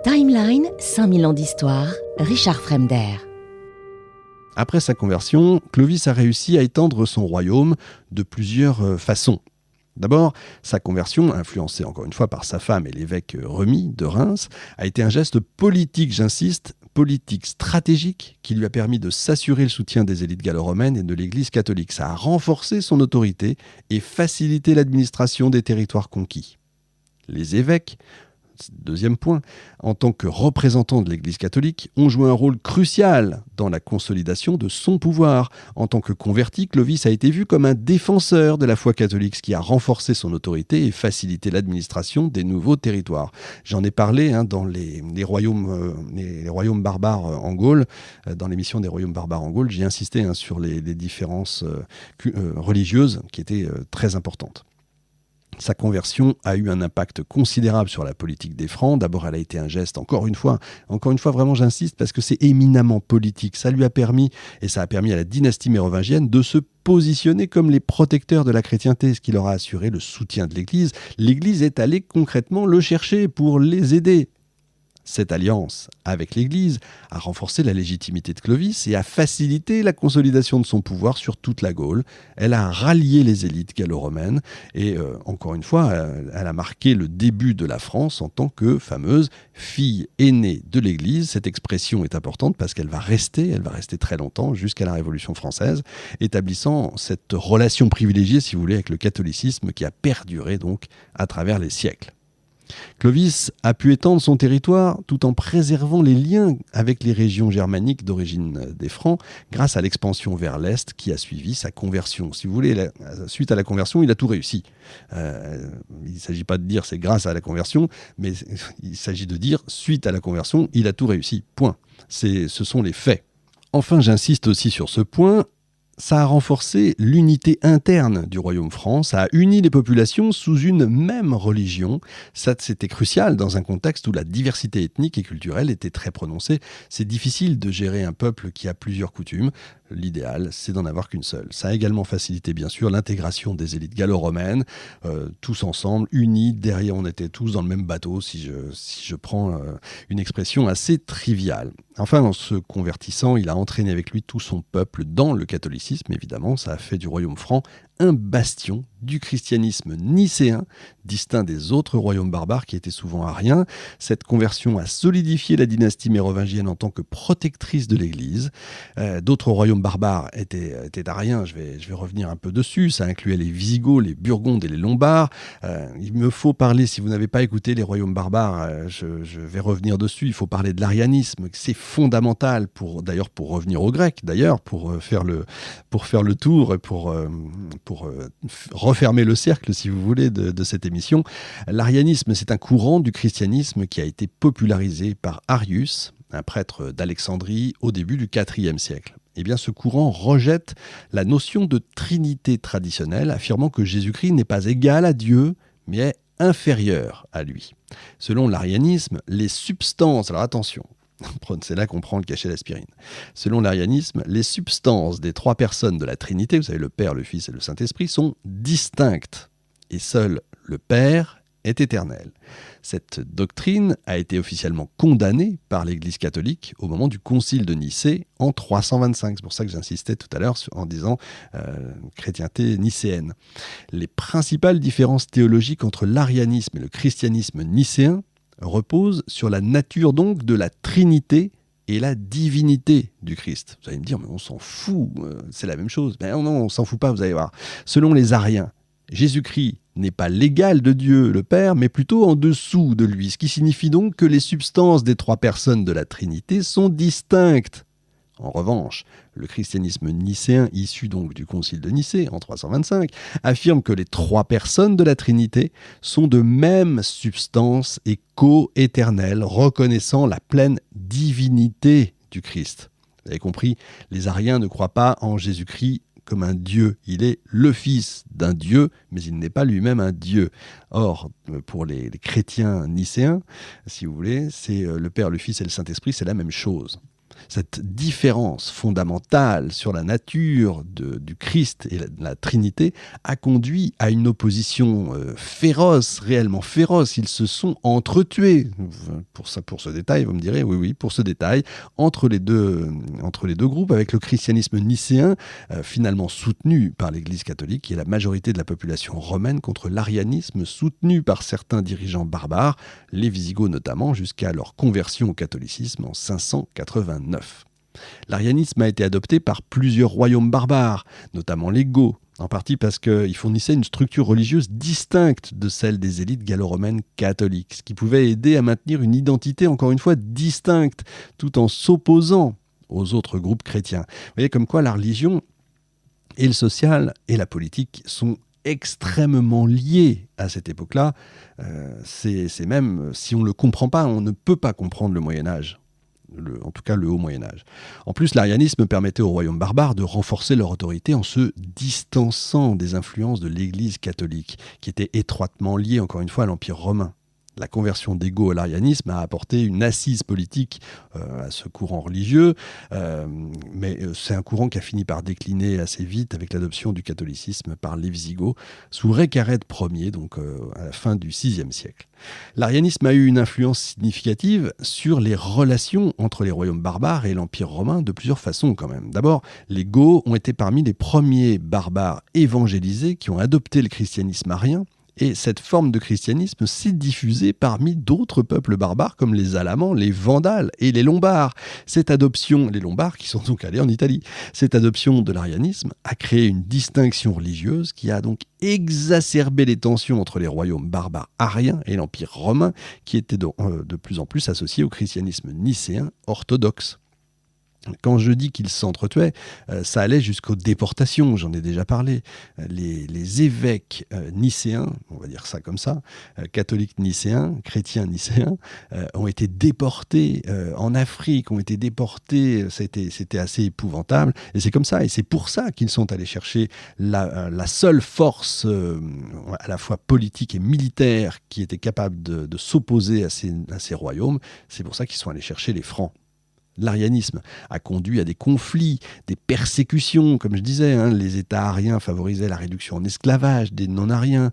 Timeline, 5000 ans d'histoire, Richard Fremder. Après sa conversion, Clovis a réussi à étendre son royaume de plusieurs façons. D'abord, sa conversion, influencée encore une fois par sa femme et l'évêque Remi de Reims, a été un geste politique, j'insiste, politique stratégique qui lui a permis de s'assurer le soutien des élites gallo-romaines et de l'Église catholique. Ça a renforcé son autorité et facilité l'administration des territoires conquis. Les évêques, deuxième point, en tant que représentants de l'Église catholique, ont joué un rôle crucial dans la consolidation de son pouvoir. En tant que converti, Clovis a été vu comme un défenseur de la foi catholique, ce qui a renforcé son autorité et facilité l'administration des nouveaux territoires. J'en ai parlé dans les royaumes barbares en Gaule, dans l'émission des royaumes barbares en Gaule, j'ai insisté sur les différences religieuses qui étaient très importantes. Sa conversion a eu un impact considérable sur la politique des Francs. D'abord, elle a été un geste, encore une fois, vraiment j'insiste, parce que c'est éminemment politique. Ça lui a permis, et ça a permis à la dynastie mérovingienne de se positionner comme les protecteurs de la chrétienté, ce qui leur a assuré le soutien de l'Église. L'Église est allée concrètement le chercher pour les aider. Cette alliance avec l'Église a renforcé la légitimité de Clovis et a facilité la consolidation de son pouvoir sur toute la Gaule. Elle a rallié les élites gallo-romaines et, encore une fois, elle a marqué le début de la France en tant que fameuse fille aînée de l'Église. Cette expression est importante parce qu'elle va rester très longtemps, jusqu'à la Révolution française, établissant cette relation privilégiée, si vous voulez, avec le catholicisme qui a perduré donc à travers les siècles. Clovis a pu étendre son territoire tout en préservant les liens avec les régions germaniques d'origine des Francs grâce à l'expansion vers l'Est qui a suivi sa conversion. Si vous voulez, suite à la conversion, il a tout réussi. Il ne s'agit pas de dire c'est grâce à la conversion, mais il s'agit de dire suite à la conversion, il a tout réussi. Point. Ce sont les faits. Enfin, j'insiste aussi sur ce point. Ça a renforcé l'unité interne du royaume franc, ça a uni les populations sous une même religion. Ça, c'était crucial dans un contexte où la diversité ethnique et culturelle était très prononcée. C'est difficile de gérer un peuple qui a plusieurs coutumes. L'idéal, c'est d'en avoir qu'une seule. Ça a également facilité, bien sûr, l'intégration des élites gallo-romaines, tous ensemble, unis, derrière, on était tous dans le même bateau, si je prends une expression assez triviale. Enfin, en se convertissant, il a entraîné avec lui tout son peuple dans le catholicisme, évidemment. Ça a fait du royaume franc un bastion du christianisme nicéen, distinct des autres royaumes barbares qui étaient souvent ariens. Cette conversion a solidifié la dynastie mérovingienne en tant que protectrice de l'Église. D'autres royaumes barbares étaient ariens, je vais revenir un peu dessus. Ça incluait les Visigoths, les Burgondes et les Lombards. Il me faut parler, si vous n'avez pas écouté les royaumes barbares, je vais revenir dessus. Il faut parler de l'arianisme, c'est fondamental pour revenir aux Grecs, pour faire le tour, pour refermer le cercle, si vous voulez, de cette émission. L'arianisme, c'est un courant du christianisme qui a été popularisé par Arius, un prêtre d'Alexandrie, au début du IVe siècle. Eh bien, ce courant rejette la notion de trinité traditionnelle, affirmant que Jésus-Christ n'est pas égal à Dieu, mais est inférieur à lui. Selon l'arianisme, les substances, alors attention, c'est là qu'on prend le cachet d'aspirine. Selon l'arianisme, les substances des trois personnes de la Trinité, vous savez, le Père, le Fils et le Saint-Esprit, sont distinctes. Et seul le Père est éternel. Cette doctrine a été officiellement condamnée par l'Église catholique au moment du Concile de Nicée en 325. C'est pour ça que j'insistais tout à l'heure en disant chrétienté nicéenne. Les principales différences théologiques entre l'arianisme et le christianisme nicéen repose sur la nature donc de la Trinité et la divinité du Christ. Vous allez me dire, mais on s'en fout, c'est la même chose. Ben non, on s'en fout pas, vous allez voir. Selon les Ariens, Jésus-Christ n'est pas l'égal de Dieu le Père, mais plutôt en dessous de lui, ce qui signifie donc que les substances des trois personnes de la Trinité sont distinctes. En revanche, le christianisme nicéen, issu donc du Concile de Nicée en 325, affirme que les trois personnes de la Trinité sont de même substance et co-éternelles, reconnaissant la pleine divinité du Christ. Vous avez compris, les Ariens ne croient pas en Jésus-Christ comme un Dieu. Il est le Fils d'un Dieu, mais il n'est pas lui-même un Dieu. Or, pour les chrétiens nicéens, si vous voulez, c'est le Père, le Fils et le Saint-Esprit, c'est la même chose. Cette différence fondamentale sur la nature du Christ et la Trinité a conduit à une opposition féroce, réellement féroce. Ils se sont entretués. Pour ce détail, vous me direz, oui, pour ce détail, entre les deux groupes, avec le christianisme nicéen, finalement soutenu par l'Église catholique et la majorité de la population romaine, contre l'arianisme soutenu par certains dirigeants barbares, les Wisigoths notamment, jusqu'à leur conversion au catholicisme en 589. L'arianisme a été adopté par plusieurs royaumes barbares, notamment les Goths, en partie parce qu'ils fournissaient une structure religieuse distincte de celle des élites gallo-romaines catholiques, ce qui pouvait aider à maintenir une identité, encore une fois, distincte, tout en s'opposant aux autres groupes chrétiens. Vous voyez comme quoi la religion et le social et la politique sont extrêmement liés à cette époque-là. C'est même, si on ne le comprend pas, on ne peut pas comprendre le Moyen-Âge. En tout cas le haut Moyen-Âge. En plus, l'arianisme permettait aux royaumes barbares de renforcer leur autorité en se distançant des influences de l'Église catholique, qui était étroitement liée, encore une fois, à l'Empire romain. La conversion des Goths à l'arianisme a apporté une assise politique à ce courant religieux, mais c'est un courant qui a fini par décliner assez vite avec l'adoption du catholicisme par les Wisigoths sous Récarède Ier, donc à la fin du VIe siècle. L'arianisme a eu une influence significative sur les relations entre les royaumes barbares et l'Empire romain de plusieurs façons quand même. D'abord, les Goths ont été parmi les premiers barbares évangélisés qui ont adopté le christianisme arien. Et cette forme de christianisme s'est diffusée parmi d'autres peuples barbares comme les Alamans, les Vandales et les Lombards. Cette adoption, les Lombards qui sont donc allés en Italie, cette adoption de l'arianisme a créé une distinction religieuse qui a donc exacerbé les tensions entre les royaumes barbares ariens et l'Empire romain qui était de plus en plus associé au christianisme nicéen orthodoxe. Quand je dis qu'ils s'entretuaient, ça allait jusqu'aux déportations, j'en ai déjà parlé. Les évêques nicéens, on va dire ça comme ça, catholiques nicéens, chrétiens nicéens, ont été déportés en Afrique, ont été déportés, c'était assez épouvantable. Et c'est comme ça, et c'est pour ça qu'ils sont allés chercher la seule force à la fois politique et militaire qui était capable de s'opposer à ces royaumes. C'est pour ça qu'ils sont allés chercher les Francs. L'arianisme a conduit à des conflits, des persécutions, comme je disais. Les États ariens favorisaient la réduction en esclavage des non-ariens,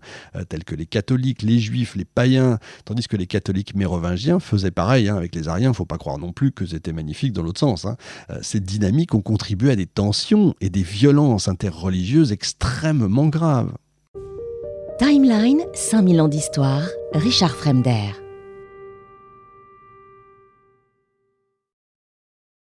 tels que les catholiques, les juifs, les païens, tandis que les catholiques mérovingiens faisaient pareil avec les ariens. Il ne faut pas croire non plus que c'était magnifique dans l'autre sens. Ces dynamiques ont contribué à des tensions et des violences interreligieuses extrêmement graves. Timeline, 5000 ans d'histoire, Richard Fremder.